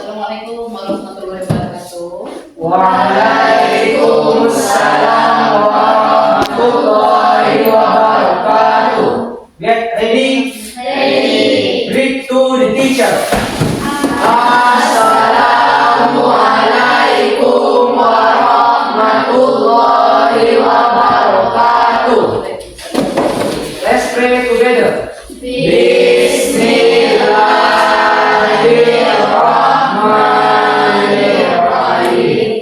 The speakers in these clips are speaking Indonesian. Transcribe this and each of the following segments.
Assalamualaikum warahmatullahi wabarakatuh. Waalaikumsalam warahmatullahi wabarakatuh. Get ready. Ready. Read to the teacher. Assalamualaikum warahmatullahi wabarakatuh. Let's pray together. Bismillahirrahmanirrahim.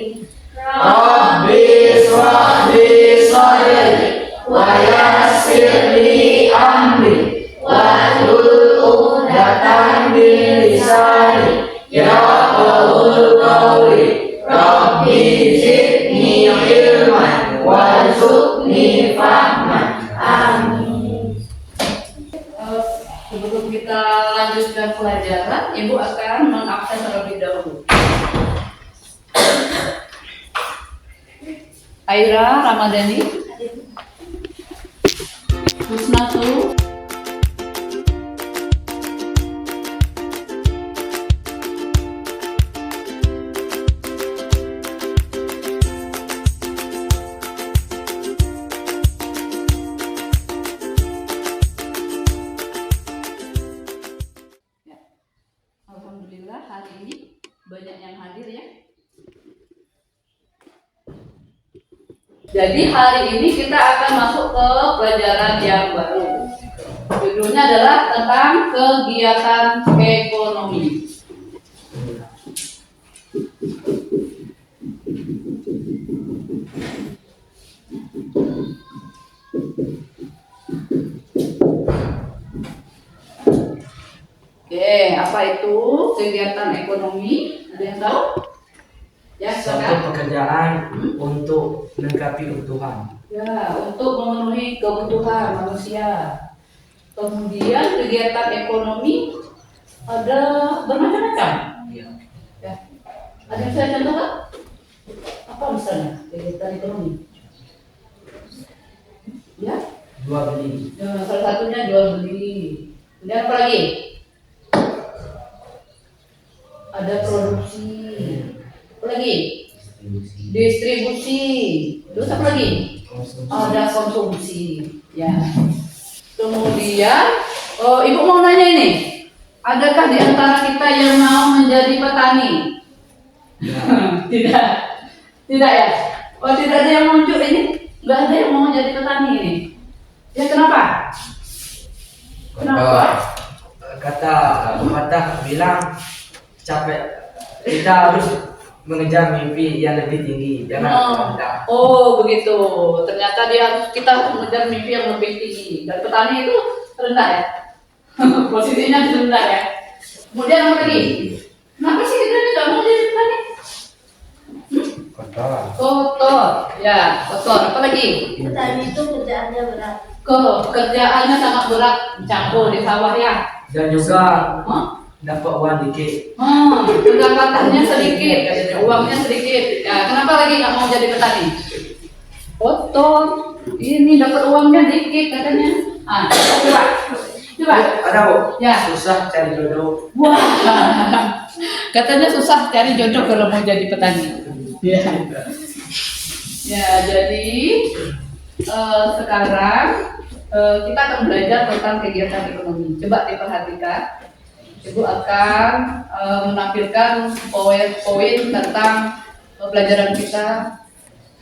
Rabbi shrah li sadri wa yassir li amri wahlul 'uqdatam min lisani yafqahul qawli. Rabbi zidni ilman warzuqni fahman. Amin. Sebelum kita lanjutkan pelajaran, Ibu akan mengabsen terlebih dahulu. Aira Ramadhani, Husnatu, alhamdulillah hari ini banyak yang hadir ya. Jadi hari ini kita akan masuk ke pelajaran yang baru. Judulnya adalah tentang kegiatan ekonomi. Oke, apa itu kegiatan ekonomi? Ada yang tahu? Ya, Suatu silakan. pekerjaan untuk melengkapi kebutuhan. Ya, untuk memenuhi kebutuhan manusia. Kemudian kegiatan ekonomi ada bermacam-macam. Ya. Ya. Ada yang saya contohkan? Apa misalnya kegiatan ekonomi? Ya, Jual beli. salah satunya jual beli. Kemudian apa lagi? Ada produksi. Apa lagi? Distribusi. Terus apa lagi? Ada konsumsi. Ya. Kemudian, Ibu mau nanya ini, adakah di antara kita yang mau menjadi petani? Ya. Tidak, tidak ya. Oh, tidak ada yang muncul ini. Nggak ada yang mau menjadi petani ini. Ya kenapa? Kenapa? Kata pepatah bilang capek, kita harus mengejar mimpi yang lebih tinggi, jangan rendah. Oh begitu. Ternyata kita harus mengejar mimpi yang lebih tinggi. Dan petani itu rendah ya. Posisinya rendah ya. Kemudian apa lagi? Kenapa sih kita ini nggak mau jadi petani? Kotor. Ya, kotor. Apa lagi? Petani itu kerjaannya berat. Kerjaannya sangat berat, campur di sawah ya. Dan juga Hah? dapat uang dikit. Pendapatannya sedikit, katanya, uangnya sedikit. Ya, kenapa lagi nggak mau jadi petani? Kotor. Ini dapat uangnya dikit katanya. Coba. Ada bu? Ya. Susah cari jodoh. Wah. Katanya susah cari jodoh kalau mau jadi petani. Ya. Ya, jadi sekarang kita akan belajar tentang kegiatan ekonomi. Coba diperhatikan. Ibu akan menampilkan poin-poin tentang pelajaran kita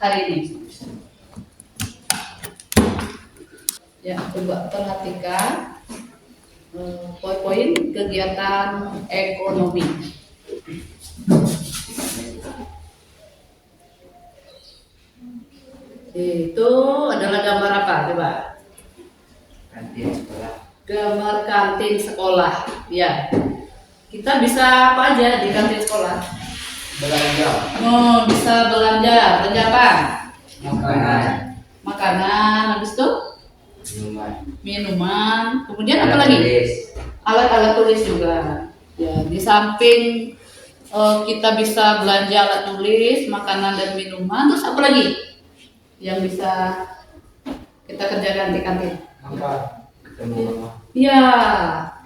hari ini. Ya, coba perhatikan poin-poin kegiatan ekonomi. Itu adalah gambar apa? Coba. Kantin sekolah. Gambar kantin sekolah. Ya. Kita bisa apa aja di kantin sekolah? Belanja. Bisa belanja. Belanja apa? Makanan. Makanan. Habis itu minuman. Kemudian apa lagi? Alat-alat tulis juga. Ya, di samping kita bisa belanja alat tulis, makanan dan minuman. Terus apa lagi yang bisa kita kerjakan di kantin? Ketemu mama. Iya,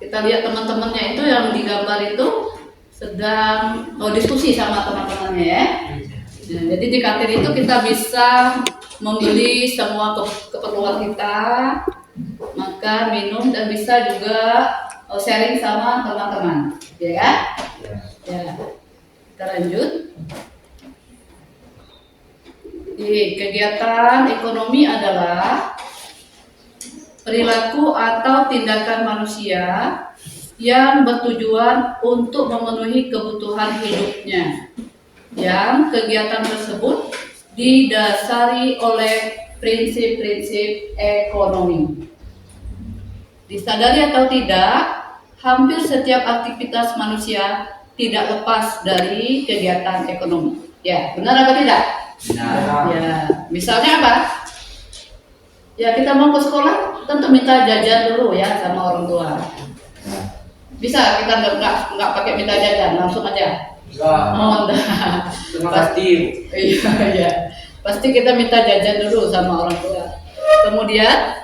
kita lihat teman-temannya itu yang digambar itu sedang diskusi sama teman-temannya ya. Nah, jadi di kantin itu kita bisa membeli semua keperluan kita, makan, minum, dan bisa juga sharing sama teman-teman, ya kan? Ya, kita lanjut. Kegiatan ekonomi adalah perilaku atau tindakan manusia yang bertujuan untuk memenuhi kebutuhan hidupnya, yang kegiatan tersebut didasari oleh prinsip-prinsip ekonomi. Disadari atau tidak, hampir setiap aktivitas manusia tidak lepas dari kegiatan ekonomi. Ya, benar apa tidak? Benar. Ya, misalnya apa? Ya, kita mau ke sekolah, tentu minta jajan dulu ya sama orang tua. Bisa kita nggak pakai minta jajan, langsung aja. Oh, enggak. Terima kasih. Iya. Pasti kita minta jajan dulu sama orang tua. Kemudian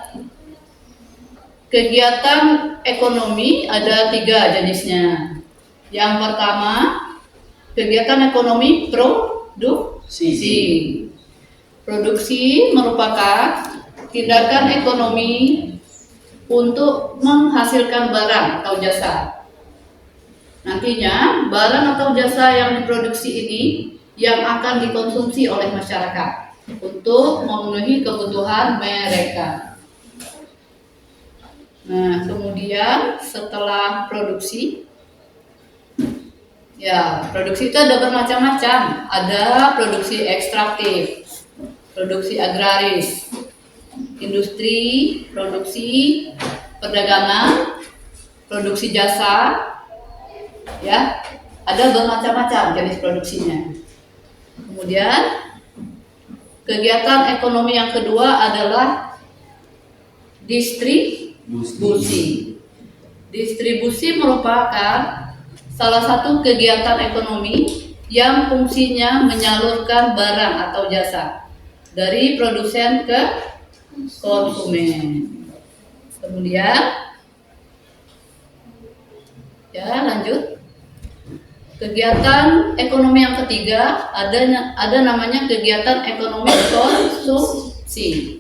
kegiatan ekonomi ada 3 jenisnya. Yang pertama, kegiatan ekonomi produksi. Produksi merupakan tindakan ekonomi untuk menghasilkan barang atau jasa. Nantinya, barang atau jasa yang diproduksi ini yang akan dikonsumsi oleh masyarakat untuk memenuhi kebutuhan mereka. Nah, kemudian setelah produksi, ya, produksi itu ada bermacam-macam. Ada produksi ekstraktif, produksi agraris, industri, produksi perdagangan, produksi jasa, ya, ada bermacam-macam jenis produksinya. Kemudian kegiatan ekonomi yang kedua adalah distribusi. Distribusi merupakan salah satu kegiatan ekonomi yang fungsinya menyalurkan barang atau jasa dari produsen ke konsumen. Kemudian, ya, lanjut. Kegiatan ekonomi yang ketiga ada namanya kegiatan ekonomi konsumsi.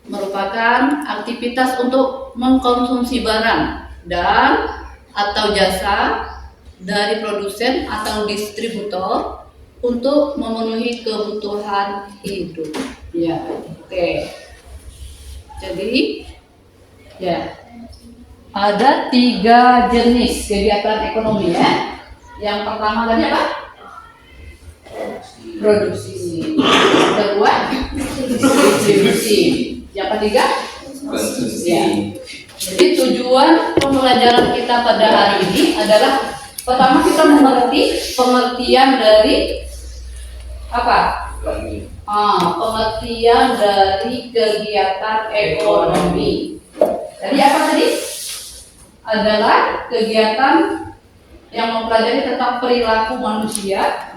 Merupakan aktivitas untuk mengkonsumsi barang dan atau jasa dari produsen atau distributor untuk memenuhi kebutuhan hidup. Ya, oke. Jadi, ya, ada 3 jenis kegiatan ekonomi ya. Yang pertama tadi apa? Produksi. Yang kedua, distribusi. Yang ketiga, konsumsi. Ya. Jadi tujuan pembelajaran kita pada hari ini adalah pertama kita mengerti pengertian dari apa? Pengertian dari kegiatan ekonomi. Jadi apa tadi? Adalah kegiatan yang mempelajari tentang perilaku manusia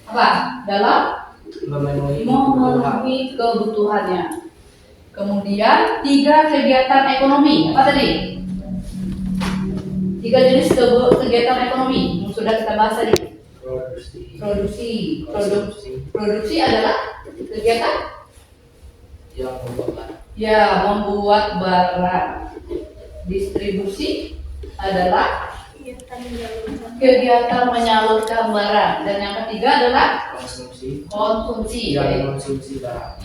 apa? Dalam memenuhi kebutuhannya. Kemudian 3 kegiatan ekonomi. Apa tadi? 3 jenis kegiatan ekonomi yang sudah kita bahas tadi. Produksi adalah kegiatan yang membuat barang. Distribusi adalah kegiatan menyalurkan barang, dan yang ketiga adalah konsumsi.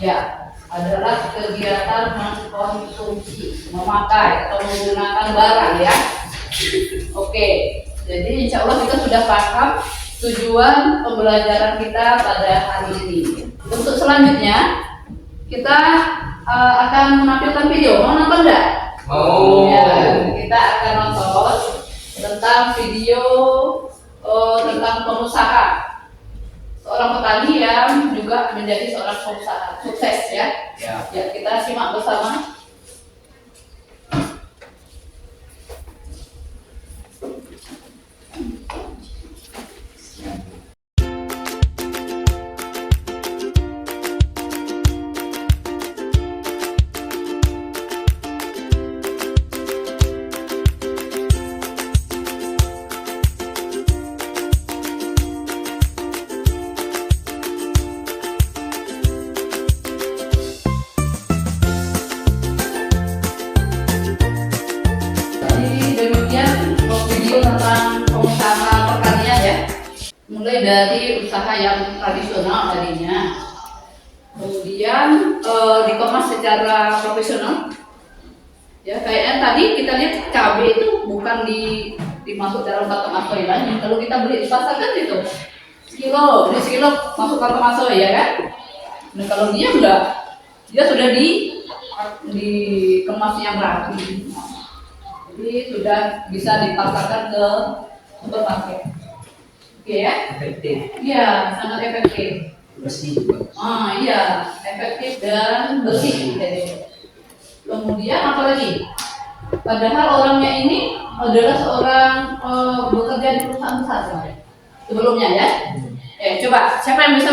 Ya, adalah kegiatan mengkonsumsi, memakai atau menggunakan barang ya. Oke, jadi insya Allah kita sudah paham tujuan pembelajaran kita pada hari ini. Untuk selanjutnya kita akan menampilkan video. Mau nonton enggak? Ya, kita akan nonton tentang video tentang pengusaha, seorang petani yang juga menjadi seorang pengusaha sukses ya. Ya, kita simak bersama. video tentang pengusaha pertanian ya. Mulai dari usaha yang tradisional tadinya, kemudian dikemas secara profesional. Ya, kayaknya tadi kita lihat cabai itu bukan dimasuk dalam kantong asoy lagi. Kalau kita beli di pasar kan itu sekilo, beli sekilo masuk kantong asoy ya kan. Nah kalau dia enggak, dia sudah dikemas yang rapi. Jadi sudah bisa dipasarkan ke supermarket. Oke ya? Efektif, Iya, sangat efektif. bersih juga. Iya, efektif dan bersih. Jadi. Kemudian apa lagi? Padahal orangnya ini adalah seorang bekerja di perusahaan besar sebenarnya. Sebelumnya ya. Coba siapa yang bisa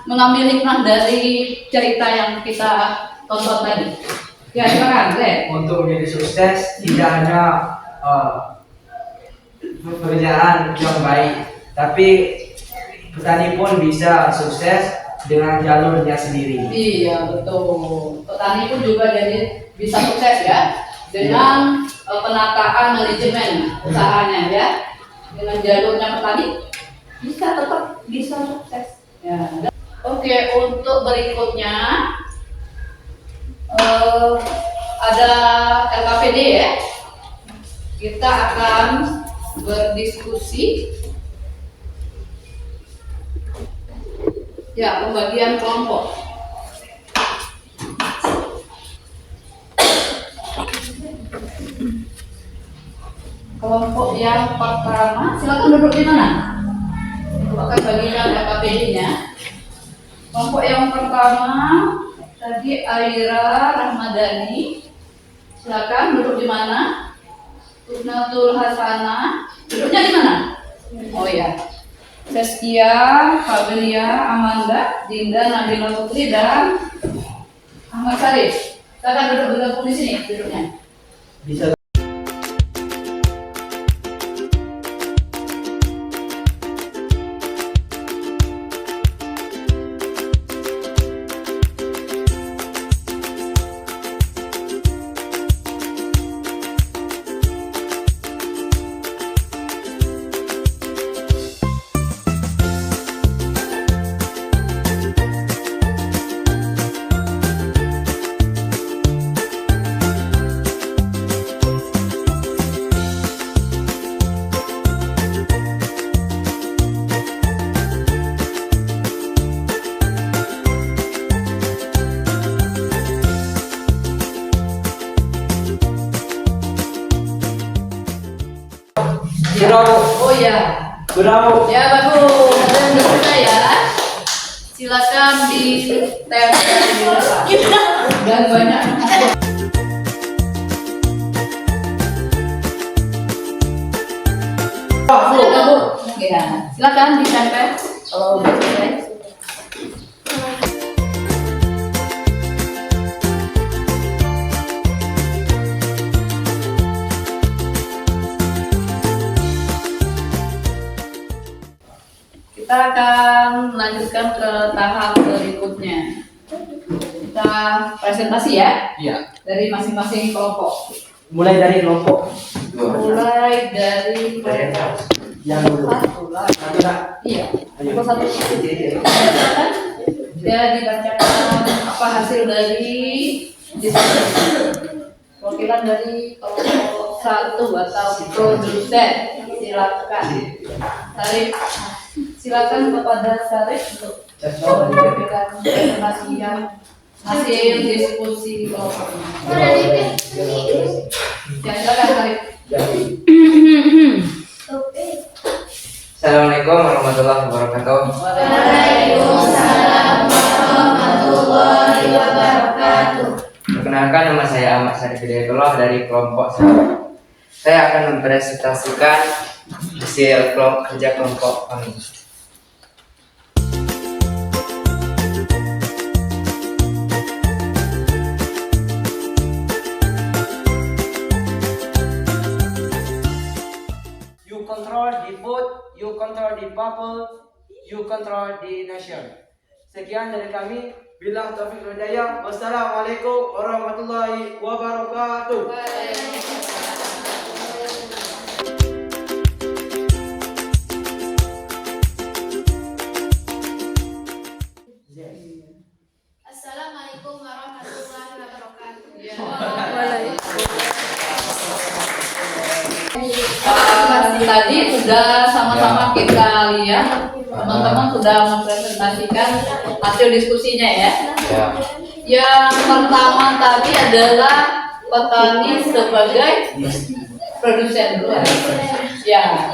mengambil hikmah dari cerita yang kita tonton tadi? Ya, silakan, Ren. Untuk menjadi sukses tidak hanya pekerjaan yang baik, tapi petani pun bisa sukses dengan jalurnya sendiri. Iya, betul. Petani pun juga jadi bisa sukses ya dengan penataan manajemen usahanya ya. Dengan jalurnya petani bisa tetap bisa sukses. Ya. Oke, untuk berikutnya ada LKPD ya. Kita akan berdiskusi. Ya, pembagian kelompok. Kelompok yang pertama, silakan duduk di mana? Aku akan bagikan LKPD-nya. Kelompok yang pertama tadi Aira Rahmadani. Silakan duduk di mana? Usnatul Hasanah. Duduknya di mana? Oh ya. Seskia, Fabria, Amanda, Dinda, Nabila Putri, dan Ahmad Sarif. Silakan duduk bergabung di sini duduknya. Bisa. Oh ya. Bravo. Ya bagus. Dan bisa ya. Silakan ditempel di depan. Dan banyak. Ya, silakan ditempel kalau udah selesai. Kita akan melanjutkan ke tahap berikutnya. Kita presentasi ya Iya. dari masing-masing kelompok. Mulai dari kelompok Mulai dari kelompok yang dulu. satu lah. Satu nak. Iya. Kelompok satu. Ya dibacakan apa hasil dari diskusi. Wakilan dari kelompok satu atau produsen. Silakan. Tarik. Silakan kepada Sarif untuk memberikan presentasi yang hasil diskusi kelompoknya. Ya, silakan Sarif. Assalamualaikum warahmatullahi wabarakatuh. Waalaikumsalam warahmatullahi wabarakatuh. Perkenalkan, nama saya Ahmad Sarif Hidayatullah dari kelompok 1. Saya akan mempresentasikan hasil kerja kelompok kami. You control the food, you control the people, you control the nation. Sekian dari kami. Bila taufiq wal hidayah. Wassalamualaikum warahmatullahi wabarakatuh. Tadi sudah sama-sama kita lihat, teman-teman sudah mempresentasikan hasil diskusinya ya. Ya. Yang pertama tadi adalah petani sebagai produsen dulu ya.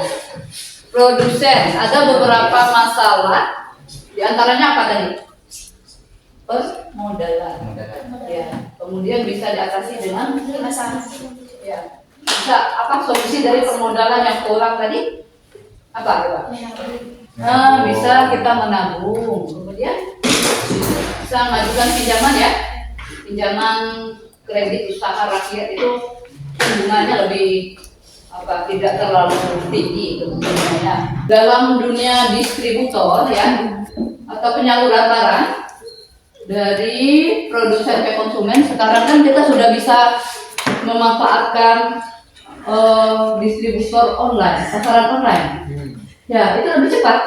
Produsen ada beberapa masalah, diantaranya apa tadi? Permodalan. Ya. Kemudian bisa diatasi dengan ya. Bisa apa solusi dari permodalan yang kurang tadi? Apa? Nah, bisa kita menabung. Kemudian bisa mengajukan pinjaman ya. Pinjaman kredit usaha rakyat itu bunganya lebih tidak terlalu tinggi kemudiannya. Dalam dunia distributor ya atau penyaluran barang dari produsen ke konsumen, sekarang kan kita sudah bisa memanfaatkan distributor online, pasaran online. Ya, itu lebih cepat.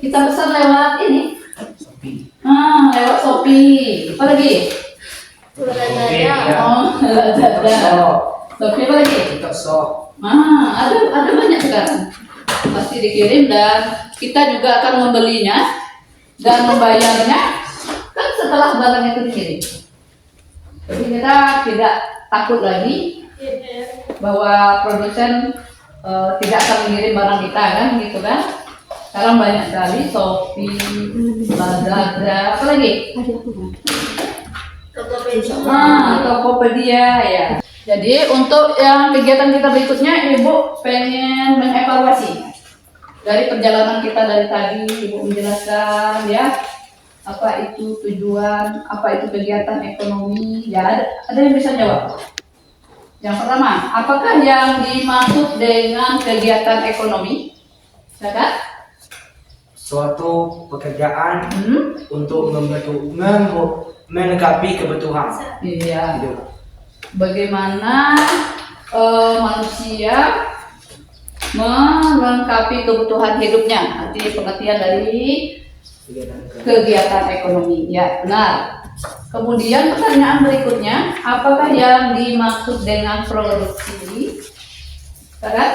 Kita pesan lewat ini. Lewat Shopee. Apa lagi? Lazada. Shopee apa lagi? Ada banyak sekarang. Pasti dikirim dan kita juga akan membelinya dan membayarnya kan setelah barang itu dikirim. Jadi kita tidak takut lagi bahwa produsen tidak akan mengirim barang kita kan gitu kan. Sekarang banyak sekali Shopee, Lazada, apa lagi? Tokopedia ya. Jadi untuk yang kegiatan kita berikutnya, Ibu pengen mengevaluasi dari perjalanan kita dari tadi. Ibu menjelaskan ya apa itu tujuan, apa itu kegiatan ekonomi. Ya ada yang bisa jawab. Yang pertama, apakah yang dimaksud dengan kegiatan ekonomi? Silakan. Suatu pekerjaan untuk melengkapi kebutuhan. Iya. Bagaimana manusia melengkapi kebutuhan hidupnya? Arti pengertian dari kegiatan ekonomi. Ya, benar. Kemudian pertanyaan berikutnya, apakah yang dimaksud dengan produksi? Sekarang,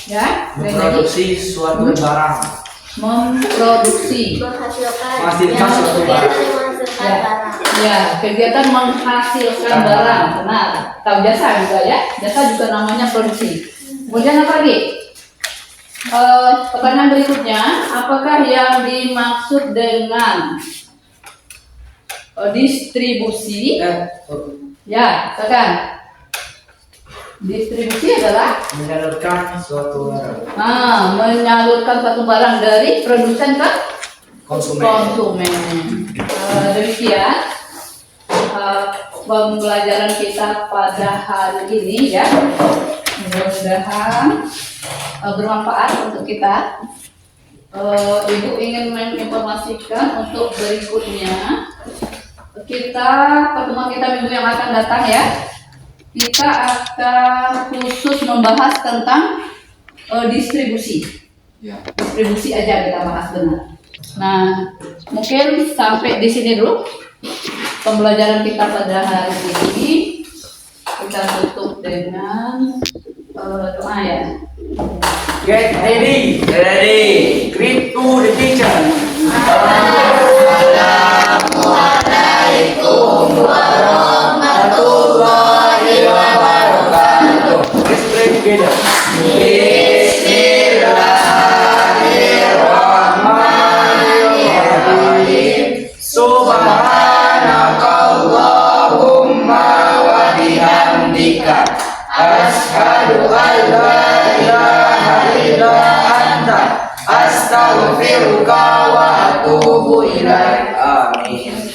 ya, Memproduksi suatu barang. Memproduksi. Menghasilkan suatu barang. Ya, kegiatan menghasilkan barang, benar. Tahu jasa juga ya, jasa juga namanya produksi. Kemudian apa lagi? Pertanyaan berikutnya, apakah yang dimaksud dengan distribusi? Ya, katakan. Distribusi adalah menyalurkan suatu barang. Menyalurkan suatu barang dari produsen ke konsumen. Demikian pembelajaran kita pada hari ini ya. Mudah-mudahan bermanfaat untuk kita. Ibu ingin menginformasikan untuk berikutnya pertemuan kita minggu yang akan datang ya. Kita akan khusus membahas tentang distribusi. Distribusi aja kita bahas benar. Nah, mungkin sampai di sini dulu pembelajaran kita pada hari ini. Kita tutup dengan doa ya. Get ready. Greet to the teacher. Assalamualaikum warahmatullahi wabarakatuh. Let's pray together. Bismillahirrahmanirrahim. Subhanakallahumma wa bihamdika asyhadu an la ilaha illa anta astaghfiruka wa atubu ilaik. Amin.